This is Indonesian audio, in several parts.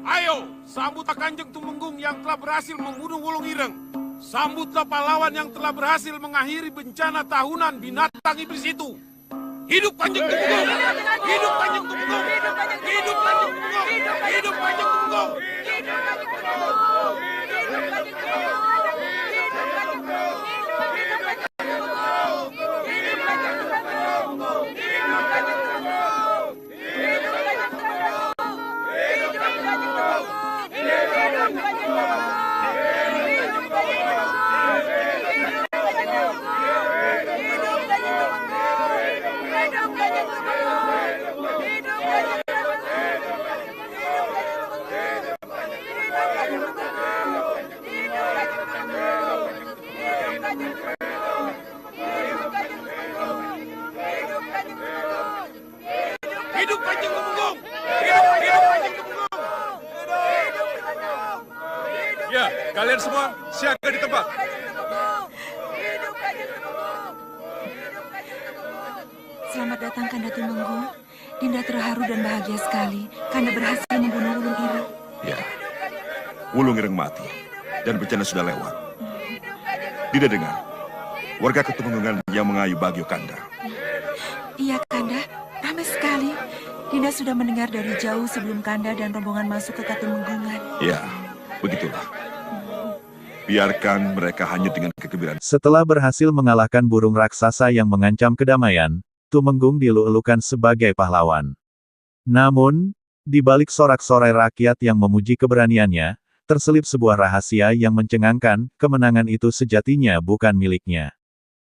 Ayo, sambutlah Kanjeng Tumenggung yang telah berhasil membunuh Wulung Ireng. Sambutlah pahlawan yang telah berhasil mengakhiri bencana tahunan binatang iblis itu. Hidup Kanjeng Tumenggung! Hidup Kanjeng Tumenggung! Hidup Kanjeng Tumenggung! Hidup Kanjeng Tumenggung! Hidup Kanjeng Tumenggung! Hidup Kanjeng Tumenggung! Ya, kalian semua siaga di tempat. Selamat datang Kanda Tumenggung. Dinda terharu dan bahagia sekali. Kanda berhasil membunuh Wulung Ireng. Ya, Wulung Ireng mati dan bencana sudah lewat. Dinda dengar warga Ketumenggungan yang mengayu Bagio Kanda. Iya Kanda, ramai sekali. Dinda sudah mendengar dari jauh sebelum Kanda dan rombongan masuk ke Ketumenggungan. Ya, begitulah. Biarkan mereka hanyut dengan kegembiraan. Setelah berhasil mengalahkan burung raksasa yang mengancam kedamaian, Tumenggung dilulukan sebagai pahlawan. Namun, di balik sorak-sorai rakyat yang memuji keberaniannya, terselip sebuah rahasia yang mencengangkan, kemenangan itu sejatinya bukan miliknya.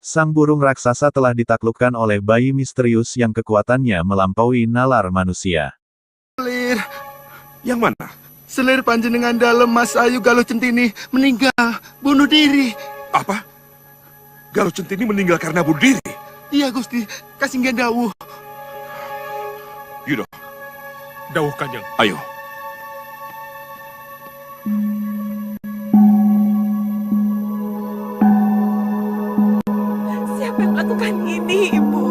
Sang burung raksasa telah ditaklukkan oleh bayi misterius yang kekuatannya melampaui nalar manusia. Selir, Yang mana? selir panjenengan dalam Mas Ayu Galuh Centini meninggal, bunuh diri. Apa? Galuh Centini meninggal karena bunuh diri? Iya Gusti, kasinggihan dawuh. Yudo, Dawuh Kanjeng. ayo. Siapa yang melakukan ini, Ibu?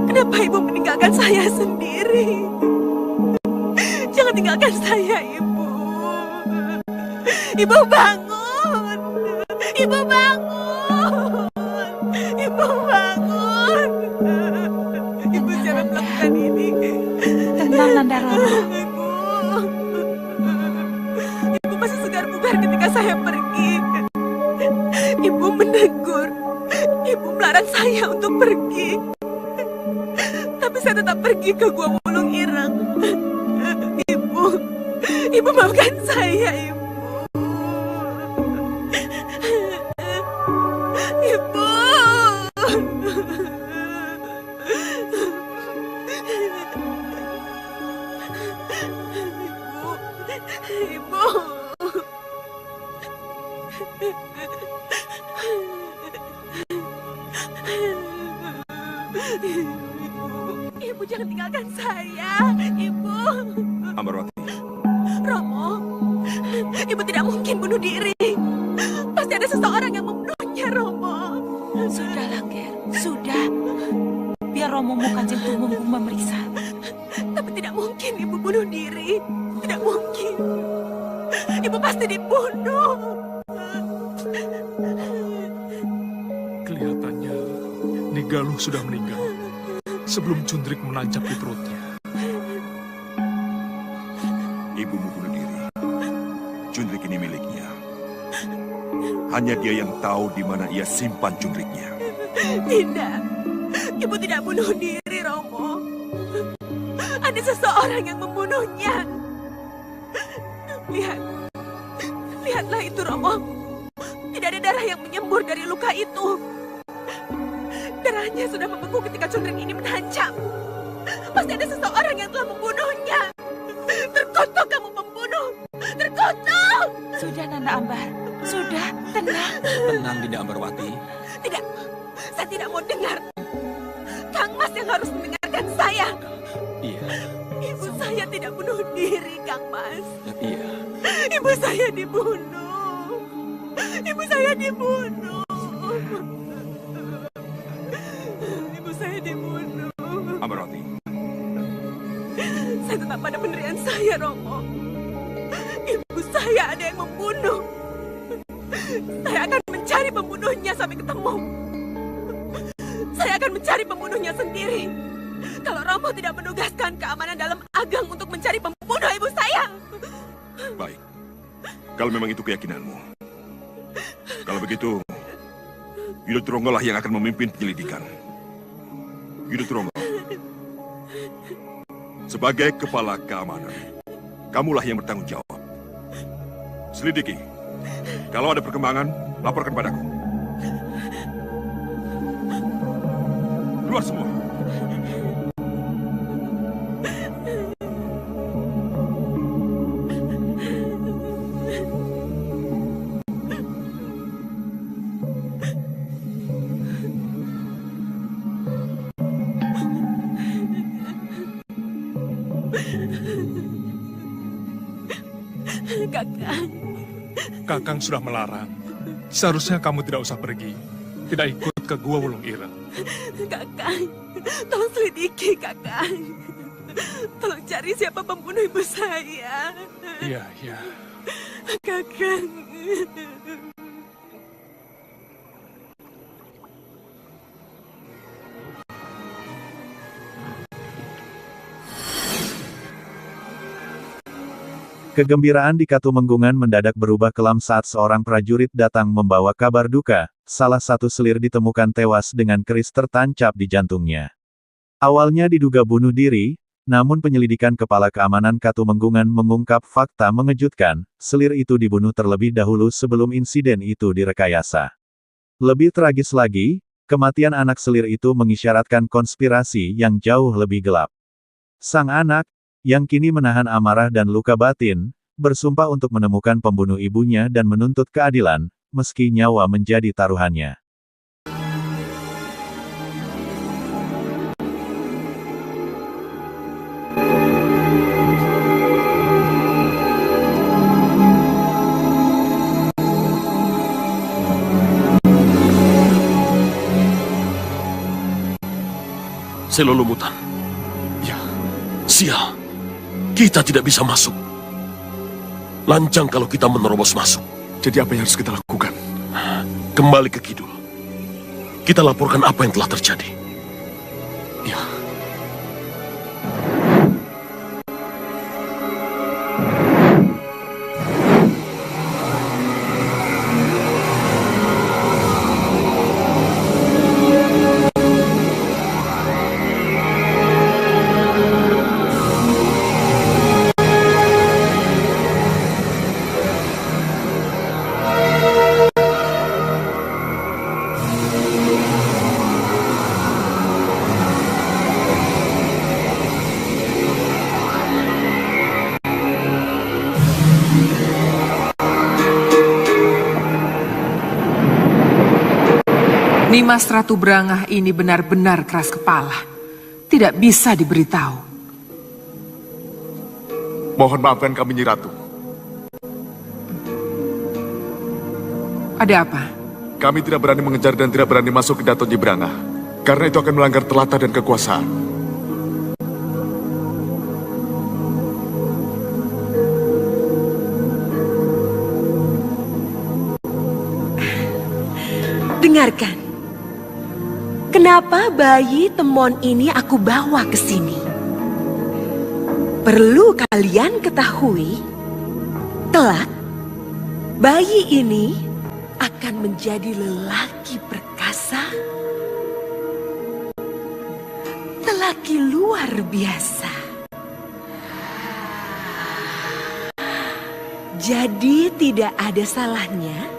Kenapa Ibu meninggalkan saya sendiri? Jangan tinggalkan saya, Ibu. Ibu bangun! Ibu bangun! Ibu bangun! Ibu jangan melakukan ini. Tenang, Nandarono. Ibu masih segar bugar ketika saya pergi. Ibu menegur. Ibu melarang saya untuk pergi. Tapi saya tetap pergi ke Gua Wulung Ireng. Ibu maafkan saya, Ibu. Ibu. Ibu. Ibu jangan tinggalkan saya, Ibu. Ambarwati, Romo, Ibu tidak mungkin bunuh diri. Pasti ada seseorang yang membunuhnya, Romo. Sudahlah, Ger. Sudah. Biar Romomu Kanjeng Tumenggung memeriksa. Tapi tidak mungkin Ibu bunuh diri. Tidak mungkin. Ibu pasti dibunuh. Kelihatannya Ni Galuh sudah meninggal sebelum Cundrik menancap di perutnya. ibumu bunuh diri. Cundrik ini miliknya. Hanya dia yang tahu di mana ia simpan cundriknya. Tidak. Ibu tidak bunuh diri, Romo. Ada seseorang yang membunuhnya. Lihat. Lihatlah itu, Romo. Tidak ada darah yang menyembur dari luka itu. Darahnya sudah membeku ketika cundrik ini menancap. Pasti ada seseorang yang telah membunuhnya. Terkutuk kamu pembunuh. Terkutuk. Sudah, Nanda Ambar. Sudah, tenang. Tenang, Dinda Ambarwati. Tidak. Saya tidak mau dengar. Kang Mas yang harus mendengarkan saya. Iya. Ibu saya tidak bunuh diri, Kang Mas. Iya. Ibu saya dibunuh. Ibu saya dibunuh. Ibu saya dibunuh. Ambarwati, Saya tetap terlibat pada penderitaan saya, Romo. Ibu saya ada yang membunuh. Saya akan mencari pembunuhnya sampai ketemu. Saya akan mencari pembunuhnya sendiri. Kalau Romo tidak menugaskan keamanan dalam Ageng untuk mencari pembunuh ibu saya. Baik. Kalau memang itu keyakinanmu. Kalau begitu, Yudhoyono lah yang akan memimpin penyelidikan. Yudhoyono, sebagai kepala keamanan, kamulah yang bertanggung jawab. Selidiki. Kalau ada perkembangan, laporkan padaku. Keluar semua. Kakang sudah melarang. Seharusnya kamu tidak usah pergi. Tidak ikut ke Gua Wulung Ireng. Kakang, tolong selidiki, Kakang. Tolong cari siapa pembunuh ibu saya. Iya, iya. Kakang. Kegembiraan di Katumenggungan mendadak berubah kelam saat seorang prajurit datang membawa kabar duka. Salah satu selir ditemukan tewas dengan keris tertancap di jantungnya. Awalnya diduga bunuh diri, namun penyelidikan Kepala Keamanan Katumenggungan mengungkap fakta mengejutkan, selir itu dibunuh terlebih dahulu sebelum insiden itu direkayasa. Lebih tragis lagi, kematian anak selir itu mengisyaratkan konspirasi yang jauh lebih gelap. Sang anak, yang kini menahan amarah dan luka batin, bersumpah untuk menemukan pembunuh ibunya dan menuntut keadilan, meski nyawa menjadi taruhannya. Selolumutan. Ya. Sial. Kita tidak bisa masuk. Lancang kalau kita menerobos masuk. Jadi apa yang harus kita lakukan? Kembali ke Kidul. Kita laporkan apa yang telah terjadi. Ya. Nimas Ratu Brangah ini benar-benar keras kepala. Tidak bisa diberitahu. Mohon maafkan kami, Nyi Ratu. Ada apa? Kami tidak berani mengejar dan tidak berani masuk ke Dato' Nyi Brangah. Karena itu akan melanggar telatah dan kekuasaan. Dengarkan. Kenapa bayi Temon ini aku bawa ke sini? Perlu kalian ketahui, kelak bayi ini akan menjadi lelaki perkasa, lelaki luar biasa. Jadi tidak ada salahnya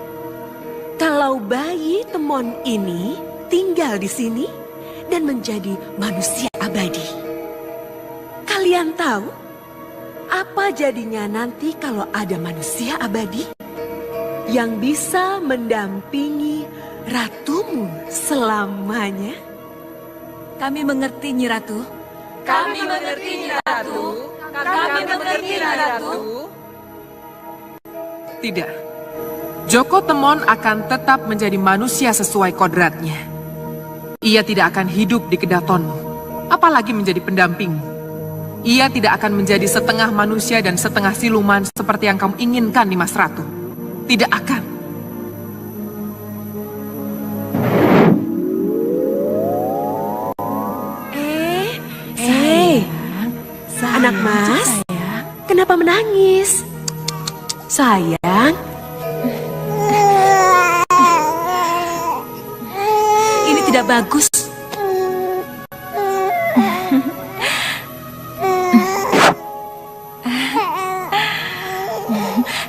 kalau bayi Temon ini tinggal di sini dan menjadi manusia abadi. Kalian tahu apa jadinya nanti kalau ada manusia abadi yang bisa mendampingi ratumu selamanya? Kami mengerti, Nyi Ratu. Kami mengerti, Nyi Ratu. Kami mengerti, Nyi Ratu. Tidak. Joko Temon akan tetap menjadi manusia sesuai kodratnya. Ia tidak akan hidup di kedatonmu, apalagi menjadi pendampingmu. Ia tidak akan menjadi setengah manusia dan setengah siluman seperti yang kamu inginkan, Nimas Ratu. Tidak akan. Anak Mas, kenapa menangis? Sayang, Ini tidak bagus.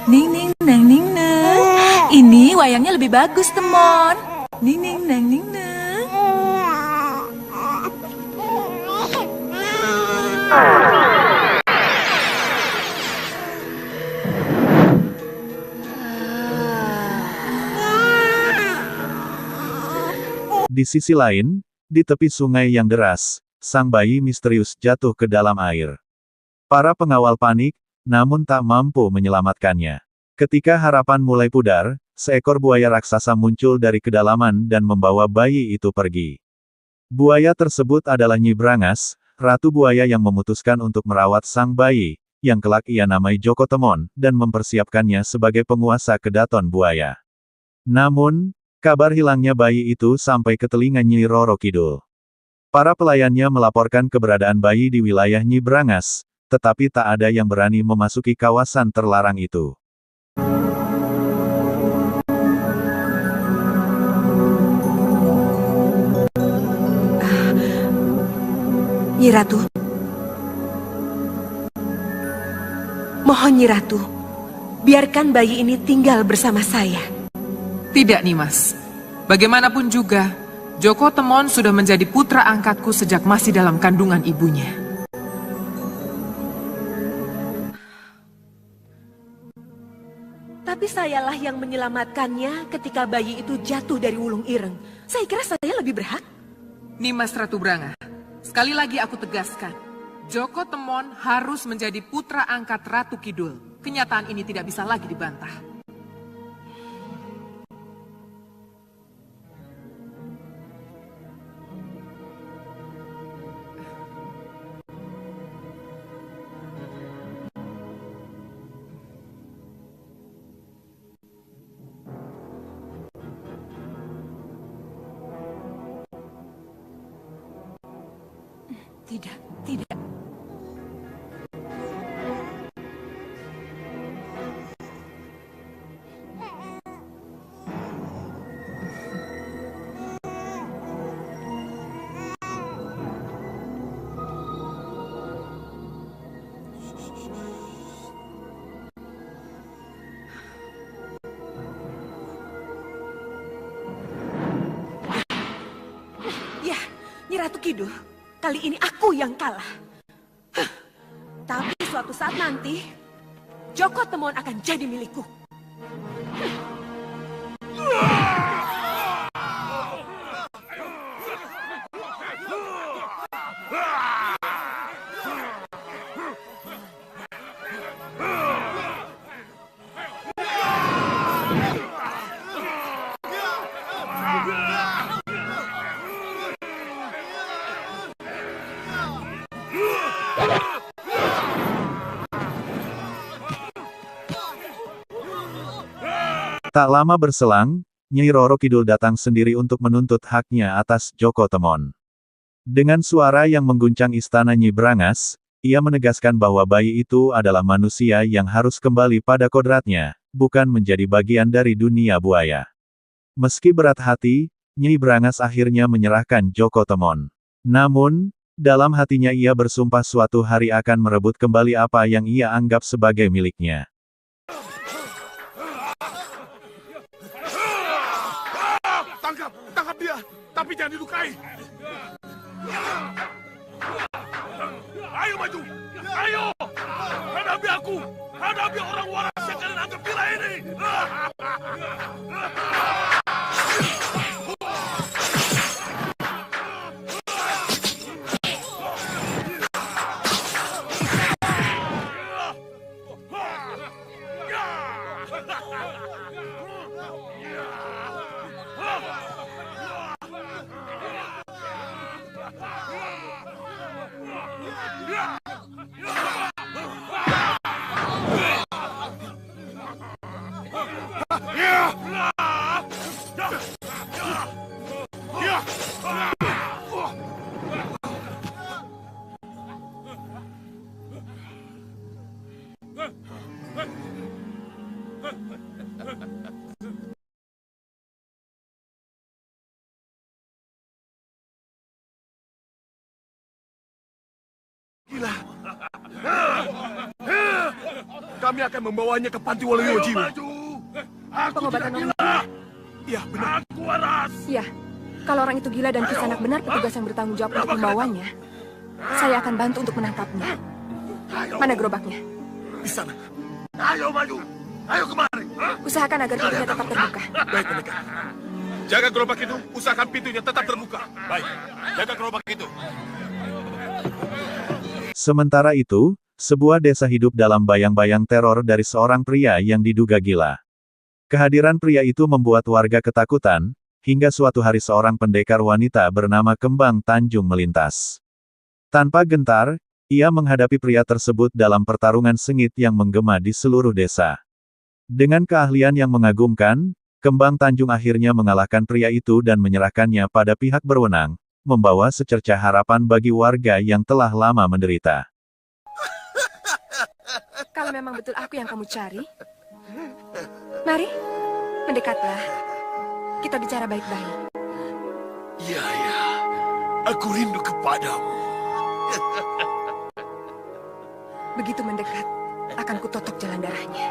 Ning ning nang ning nang. Ini wayangnya lebih bagus, Temon. Ning ning nang ning nang. Di sisi lain, di tepi sungai yang deras, sang bayi misterius jatuh ke dalam air. Para pengawal panik, namun tak mampu menyelamatkannya. Ketika harapan mulai pudar, seekor buaya raksasa muncul dari kedalaman dan membawa bayi itu pergi. Buaya tersebut adalah Nyi Brangas, ratu buaya yang memutuskan untuk merawat sang bayi, yang kelak ia namai Joko Temon, dan mempersiapkannya sebagai penguasa kedaton buaya. Namun, kabar hilangnya bayi itu sampai ke telinga Nyi Roro Kidul. Para pelayannya melaporkan keberadaan bayi di wilayah Nyi Brangas, tetapi tak ada yang berani memasuki kawasan terlarang itu. Nyi Ratu. Mohon Nyi Ratu, biarkan bayi ini tinggal bersama saya. Tidak, Nimas. Bagaimanapun juga, Joko Temon sudah menjadi putra angkatku sejak masih dalam kandungan ibunya. Tapi sayalah yang menyelamatkannya ketika bayi itu jatuh dari Wulung Ireng. Saya kira saya lebih berhak. Nimas Ratu Branga, sekali lagi aku tegaskan, Joko Temon harus menjadi putra angkat Ratu Kidul. Kenyataan ini tidak bisa lagi dibantah. Tidak, tidak. Ya, Nyi Ratu Kidul, kali ini aku yang kalah. Tapi suatu saat nanti, Joko Temon akan jadi milikku. Tak lama berselang, Nyai Roro Kidul datang sendiri untuk menuntut haknya atas Joko Temon. Dengan suara yang mengguncang istana Nyi Brangas, ia menegaskan bahwa bayi itu adalah manusia yang harus kembali pada kodratnya, bukan menjadi bagian dari dunia buaya. Meski berat hati, Nyi Brangas akhirnya menyerahkan Joko Temon. Namun, dalam hatinya ia bersumpah suatu hari akan merebut kembali apa yang ia anggap sebagai miliknya. Tangkap dia, tapi jangan dilukai. Ayo maju, ayo, hadapi aku, hadapi orang waras yang kalian anggap gila ini. Gila. Kami akan membawanya ke Panti Waluyo Jiwa. Pengobatan orang Ya, benar. Aku waras. Ya, kalau orang itu gila dan Kisanak benar petugas yang bertanggung jawab untuk membawanya, saya akan bantu untuk menangkapnya. Mana gerobaknya? Di sana. Ayo maju. Ayo kemari. Usahakan agar pintunya tetap terbuka. Baik, pendekar. Jaga gerobak itu, usahakan pintunya tetap terbuka. Baik, jaga gerobak itu. Sementara itu, sebuah desa hidup dalam bayang-bayang teror dari seorang pria yang diduga gila. Kehadiran pria itu membuat warga ketakutan, hingga suatu hari seorang pendekar wanita bernama Kembang Tanjung melintas. Tanpa gentar, ia menghadapi pria tersebut dalam pertarungan sengit yang menggema di seluruh desa. Dengan keahlian yang mengagumkan, Kembang Tanjung akhirnya mengalahkan pria itu dan menyerahkannya pada pihak berwenang, membawa secercah harapan bagi warga yang telah lama menderita. Kalau memang betul aku yang kamu cari, mari, mendekatlah. Kita bicara baik-baik. Ya, aku rindu kepadamu. Begitu mendekat, akan kutotok jalan darahnya.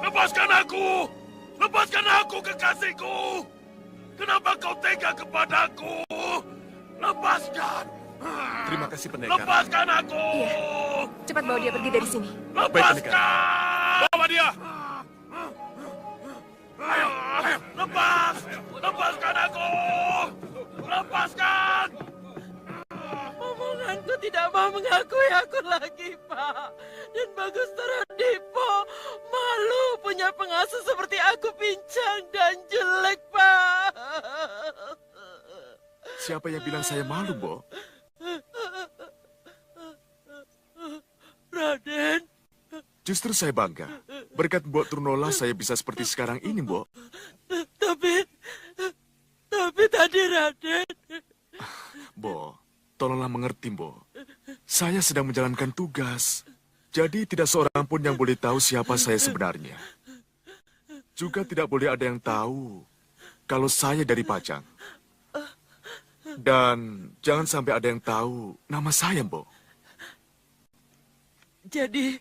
Lepaskan aku! Lepaskan aku, kekasihku! Kenapa kau tega kepadaku? Lepaskan! Terima kasih, pendekar. Lepaskan aku! Iya. Cepat bawa dia pergi dari sini. Lepaskan! Bawa dia! Ayo! Lepas! Lepaskan aku! Lepaskan! Omonganku tidak mau mengakui aku lagi, Pak. Dan Bagus Terodipo malu punya pengasuh seperti aku, pincang dan jelek, Pak. Siapa yang bilang saya malu, Bo? Raden, Justru saya bangga. Berkat Mbok Turnola saya bisa seperti sekarang ini, Mbok. tapi tadi Raden. Bo, tolonglah mengerti, Bo. Saya sedang menjalankan tugas. Jadi tidak seorang pun yang boleh tahu siapa saya sebenarnya. Juga tidak boleh ada yang tahu kalau saya dari Pajang. Dan jangan sampai ada yang tahu nama saya, Bo. Jadi...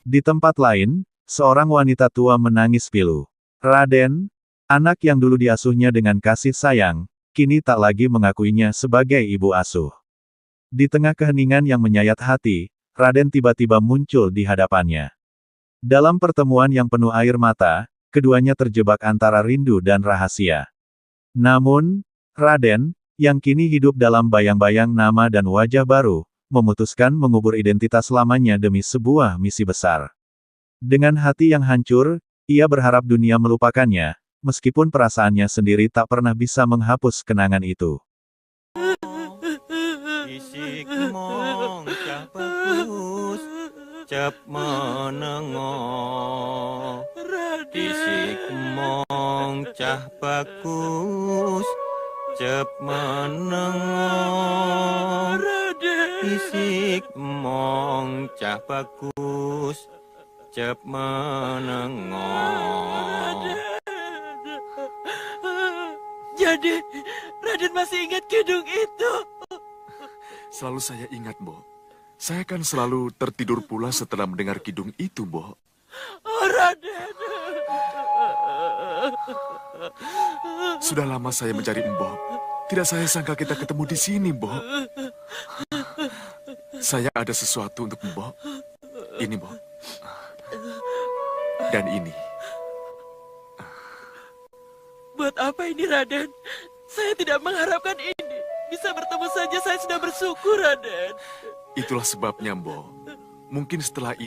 Di tempat lain, seorang wanita tua menangis pilu. Raden, anak yang dulu diasuhnya dengan kasih sayang, kini tak lagi mengakuinya sebagai ibu asuh. Di tengah keheningan yang menyayat hati, Raden tiba-tiba muncul di hadapannya. Dalam pertemuan yang penuh air mata, keduanya terjebak antara rindu dan rahasia. Namun, Raden, yang kini hidup dalam bayang-bayang nama dan wajah baru, memutuskan mengubur identitas lamanya demi sebuah misi besar. Dengan hati yang hancur, ia berharap dunia melupakannya, meskipun perasaannya sendiri tak pernah bisa menghapus kenangan itu. Isik mong cah bagus, cep menengok. Isik mong cah bagus, cep menengok. Isik mong cah bagus, cep menengok. Jadi, Raden masih ingat kidung itu? Selalu saya ingat, Bo. Saya kan selalu tertidur pula setelah mendengar kidung itu, Bo. Oh, Raden. Sudah lama saya mencari Mbok. Tidak saya sangka kita ketemu di sini, Mbok. Saya ada sesuatu untuk Mbok. Ini, Mbok. Dan ini. Buat apa ini, Raden? Saya tidak mengharapkan ini. Bisa bertemu saja saya sudah bersyukur, Raden. Itulah sebabnya, Mbok. Mungkin setelah ini